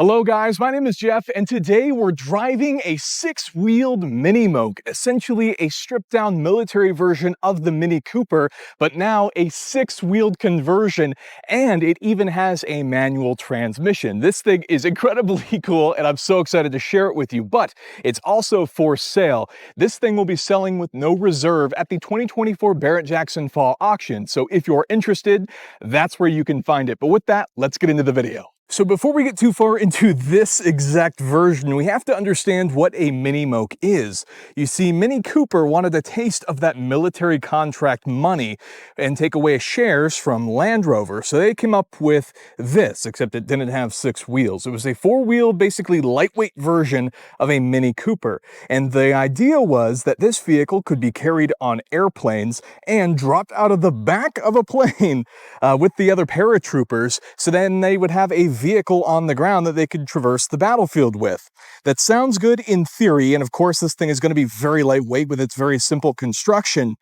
Hello guys, my name is Jeff, and today we're driving a six-wheeled Mini Moke, essentially a stripped-down military version of the Mini Cooper, but now a six-wheeled conversion, and it even has a manual transmission. This thing is incredibly cool, and I'm so excited to share it with you, but it's also for sale. This thing will be selling with no reserve at the 2024 Barrett-Jackson Fall Auction, so if you're interested, that's where you can find it. But with that, let's get into the video. So before we get too far into this exact version, we have to understand what a Mini Moke is. You see, Mini Cooper wanted a taste of that military contract money and take away shares from Land Rover. So they came up with this, except it didn't have six wheels. It was a four-wheel, basically lightweight version of a Mini Cooper. And the idea was that this vehicle could be carried on airplanes and dropped out of the back of a plane with the other paratroopers. So then they would have a vehicle on the ground that they could traverse the battlefield with. That sounds good in theory, and of course this thing is going to be very lightweight with its very simple construction.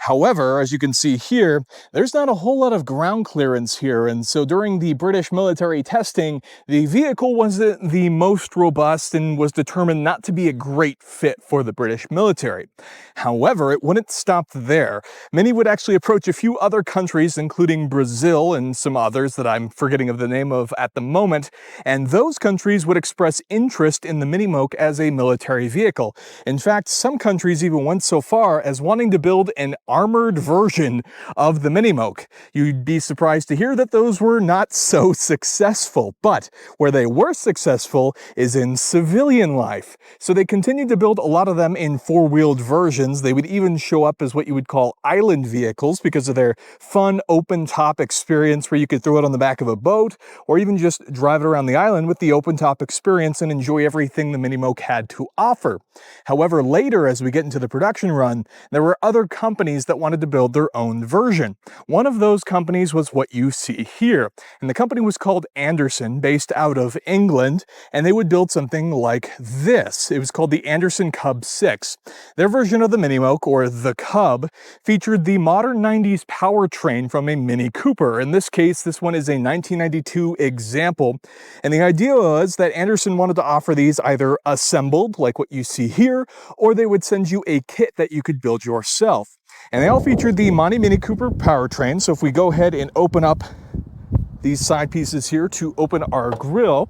However, as you can see here, there's not a whole lot of ground clearance here, and so during the British military testing, the vehicle wasn't the most robust and was determined not to be a great fit for the British military. However, it wouldn't stop there. Many would actually approach a few other countries, including Brazil and some others that I'm forgetting of the name of at the moment, and those countries would express interest in the Mini Moke as a military vehicle. In fact, some countries even went so far as wanting to build an armored version of the Mini Moke. You'd be surprised to hear that those were not so successful, but where they were successful is in civilian life. So they continued to build a lot of them in four-wheeled versions. They would even show up as what you would call island vehicles because of their fun open-top experience where you could throw it on the back of a boat or even just drive it around the island with the open-top experience and enjoy everything the Mini Moke had to offer. However, later as we get into the production run, there were other companies that wanted to build their own version. One of those companies was what you see here, and the company was called Anderson, based out of England, and they would build something like this. It was called the Anderson Cub 6. Their version of the Mini Moke, or the Cub, featured the modern 90s powertrain from a Mini Cooper. In this case, this one is a 1992 example, and the idea was that Anderson wanted to offer these either assembled, like what you see here, or they would send you a kit that you could build yourself. And they all featured the Mini Cooper powertrain. So if we go ahead and open up these side pieces here to open our grille,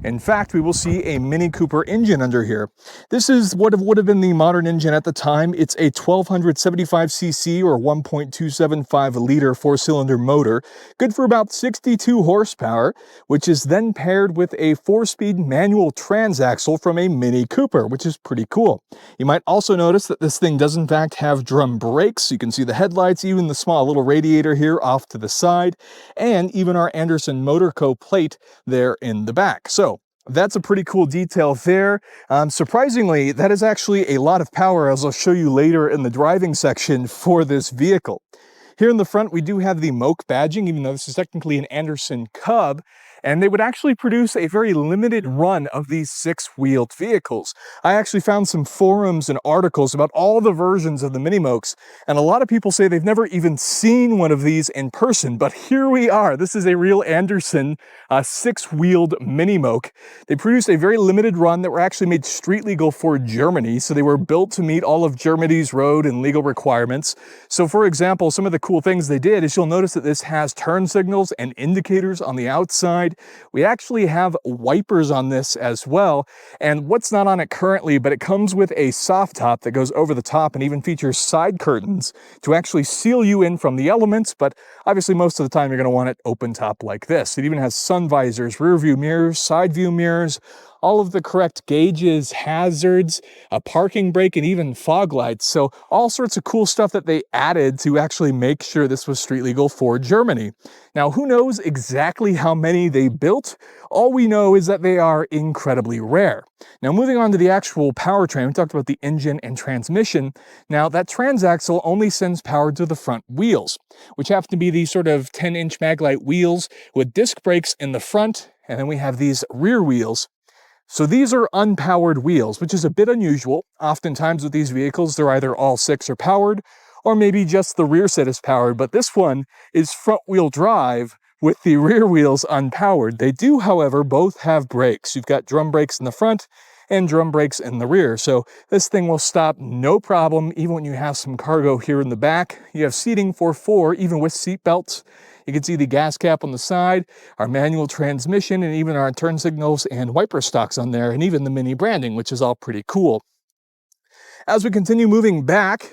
in fact, we will see a Mini Cooper engine under here. This is what would have been the modern engine at the time. It's a 1275cc or 1.275 liter four-cylinder motor, good for about 62 horsepower, which is then paired with a four-speed manual transaxle from a Mini Cooper, which is pretty cool. You might also notice that this thing does in fact have drum brakes. You can see the headlights, even the small little radiator here off to the side, and even our Anderson Motor Co. plate there in the back. So that's a pretty cool detail there. Surprisingly, that is actually a lot of power, as I'll show you later in the driving section for this vehicle. Here in the front, we do have the Moke badging, even though this is technically an Anderson Cub, and they would actually produce a very limited run of these six-wheeled vehicles. I actually found some forums and articles about all the versions of the Mini Mokes, and a lot of people say they've never even seen one of these in person, but here we are. This is a real Anderson six-wheeled Mini Moke. They produced a very limited run that were actually made street legal for Germany, so they were built to meet all of Germany's road and legal requirements. So for example, some of the cool things they did is you'll notice that this has turn signals and indicators on the outside. We actually have wipers on this as well, and what's not on it currently, but it comes with a soft top that goes over the top and even features side curtains to actually seal you in from the elements, but obviously most of the time you're going to want it open top like this. It even has sun visors, rear view mirrors, side view mirrors, all of the correct gauges, hazards, a parking brake, and even fog lights. So all sorts of cool stuff that they added to actually make sure this was street legal for Germany. Now, who knows exactly how many they built? All we know is that they are incredibly rare. Now, moving on to the actual powertrain, we talked about the engine and transmission. Now, that transaxle only sends power to the front wheels, which happen to be these sort of 10-inch Maglite wheels with disc brakes in the front, and then we have these rear wheels. So these are unpowered wheels, which is a bit unusual. Oftentimes with these vehicles, they're either all six are powered, or maybe just the rear set is powered, but this one is front-wheel drive with the rear wheels unpowered. They do, however, both have brakes. You've got drum brakes in the front and drum brakes in the rear. So this thing will stop no problem, even when you have some cargo here in the back. You have seating for 4, even with seat belts. You can see the gas cap on the side, our manual transmission, and even our turn signals and wiper stocks on there, and even the Mini branding, which is all pretty cool. As we continue moving back,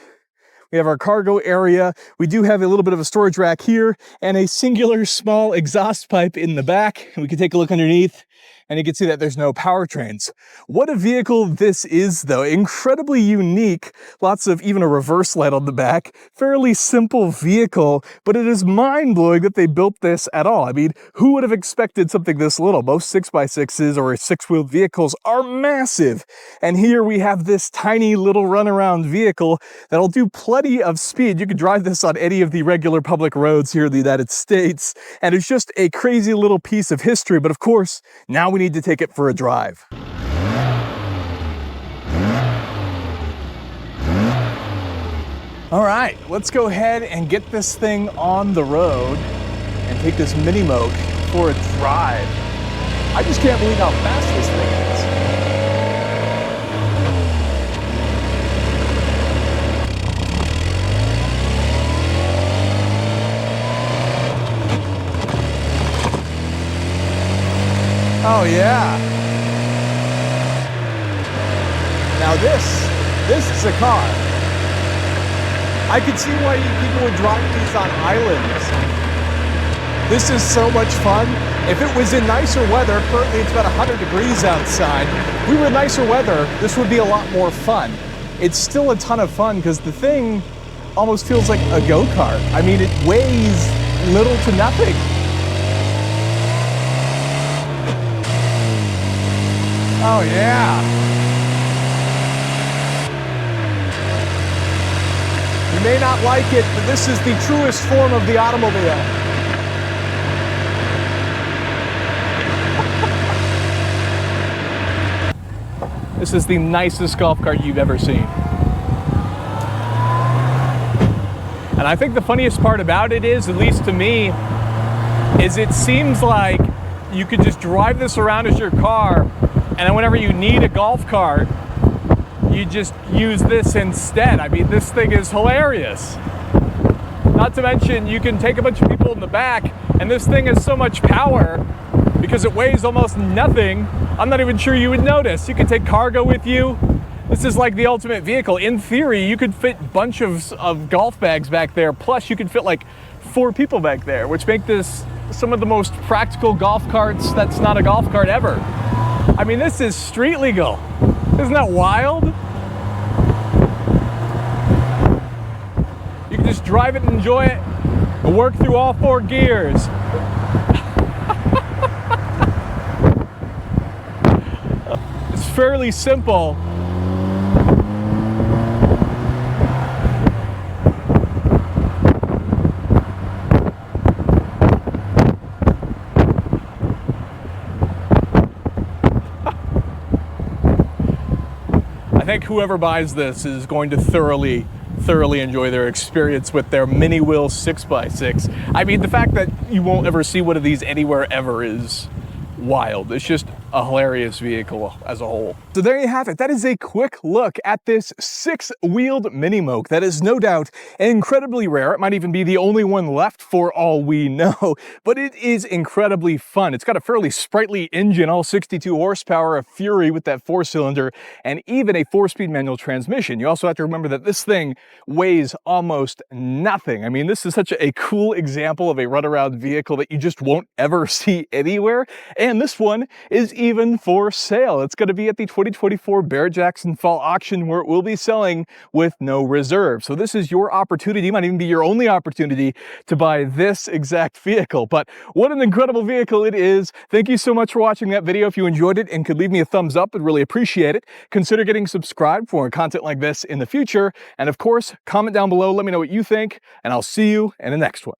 we have our cargo area. We do have a little bit of a storage rack here and a singular small exhaust pipe in the back. We can take a look underneath and you can see that there's no powertrains. What a vehicle this is though. Incredibly unique. Lots of even a reverse light on the back. Fairly simple vehicle, but it is mind-blowing that they built this at all. I mean, who would have expected something this little? Most 6x6s or 6-wheeled vehicles are massive. And here we have this tiny little runaround vehicle that'll do plenty of speed. You can drive this on any of the regular public roads here in the United States. And it's just a crazy little piece of history. But of course, now we need to take it for a drive. All right, let's go ahead and get this thing on the road and take this Mini Moke for a drive. I just can't believe how fast this thing is. Oh yeah. Now this is a car. I could see why people would drive these on islands. This is so much fun. If it was in nicer weather, currently it's about 100 degrees outside. If we were in nicer weather, this would be a lot more fun. It's still a ton of fun because the thing almost feels like a go-kart. I mean, it weighs little to nothing. Oh yeah. You may not like it, but this is the truest form of the automobile. This is the nicest golf cart you've ever seen. And I think the funniest part about it is, at least to me, is it seems like you could just drive this around as your car, and then whenever you need a golf cart, you just use this instead. I mean, this thing is hilarious. Not to mention, you can take a bunch of people in the back, and this thing has so much power because it weighs almost nothing. I'm not even sure you would notice. You can take cargo with you. This is like the ultimate vehicle. In theory, you could fit a bunch of golf bags back there, plus you could fit like 4 people back there, which make this some of the most practical golf carts that's not a golf cart ever. I mean, this is street legal. Isn't that wild? You can just drive it and enjoy it and work through all 4 gears. It's fairly simple. I think whoever buys this is going to thoroughly enjoy their experience with their mini wheel 6x6. I mean, the fact that you won't ever see one of these anywhere ever is wild. It's just a hilarious vehicle as a whole. So there you have it. That is a quick look at this 6-wheeled Mini Moke that is no doubt incredibly rare. It might even be the only one left for all we know, but it is incredibly fun. It's got a fairly sprightly engine, all 62 horsepower, a Fury with that 4-cylinder, and even a 4-speed manual transmission. You also have to remember that this thing weighs almost nothing. I mean, this is such a cool example of a runaround vehicle that you just won't ever see anywhere. And this one is even for sale. It's going to be at the 2024 Barrett-Jackson Fall Auction, where it will be selling with no reserve. So this is your opportunity, might even be your only opportunity to buy this exact vehicle. But what an incredible vehicle it is. Thank you so much for watching that video. If you enjoyed it and could leave me a thumbs up, I'd really appreciate it. Consider getting subscribed for more content like this in the future. And of course, comment down below, let me know what you think, and I'll see you in the next one.